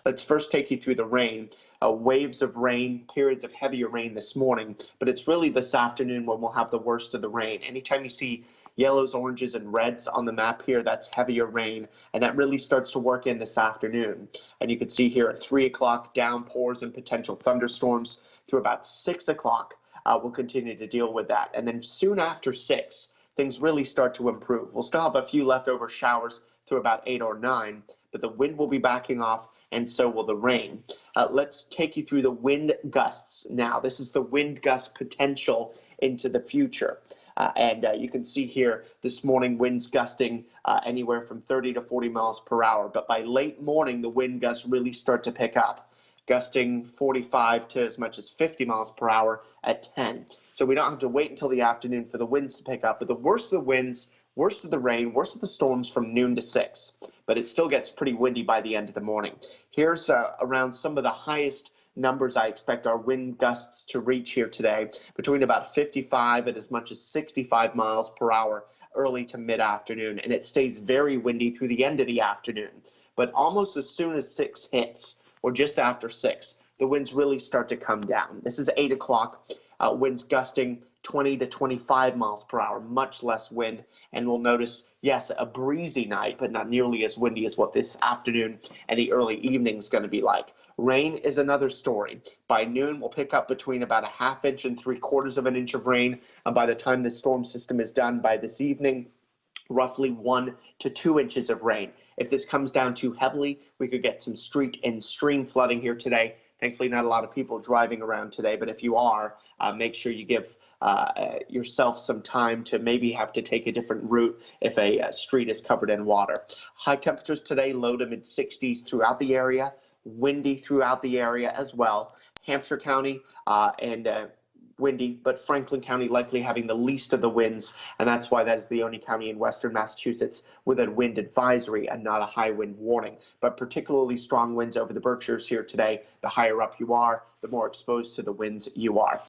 Let's first take you through the rain. Waves of rain, periods of heavier rain this morning, but it's really this afternoon when we'll have the worst of the rain. Anytime you see yellows, oranges, and reds on the map here, that's heavier rain, and that really starts to work in this afternoon. And you can see here at 3 o'clock, downpours and potential thunderstorms through about 6 o'clock. We'll continue to deal with that. And then soon after 6, things really start to improve. We'll still have a few leftover showers through about 8 or 9, but the wind will be backing off, and so will the rain. Let's take you through the wind gusts now. This is the wind gust potential into the future. You can see here this morning winds gusting anywhere from 30 to 40 miles per hour. But by late morning, the wind gusts really start to pick up, gusting 45 to as much as 50 miles per hour at 10. So we don't have to wait until the afternoon for the winds to pick up. But the worst of the winds, worst of the rain, worst of the storms from noon to 6. But it still gets pretty windy by the end of the morning. Here's around some of the highest numbers I expect our wind gusts to reach here today, between about 55 and as much as 65 miles per hour early to mid-afternoon. And it stays very windy through the end of the afternoon. But almost as soon as 6 hits, or just after 6, the winds really start to come down. This is 8 o'clock, winds gusting 20 to 25 miles per hour, much less wind. And we'll notice, yes, a breezy night, but not nearly as windy as what this afternoon and the early evening is going to be like. Rain is another story. By noon, we'll pick up between about a ½ inch and 3/4 of an inch of rain. And by the time the storm system is done by this evening, roughly 1 to 2 inches of rain. If this comes down too heavily, we could get some street and stream flooding here today. Thankfully, not a lot of people driving around today, but if you are, make sure you give yourself some time to maybe have to take a different route if a street is covered in water. High temperatures today, low to mid-60s throughout the area, windy throughout the area as well. Hampshire County and windy, but Franklin County likely having the least of the winds, and that's why that is the only county in western Massachusetts with a wind advisory and not a high wind warning. But particularly strong winds over the Berkshires here today. The higher up you are, the more exposed to the winds you are.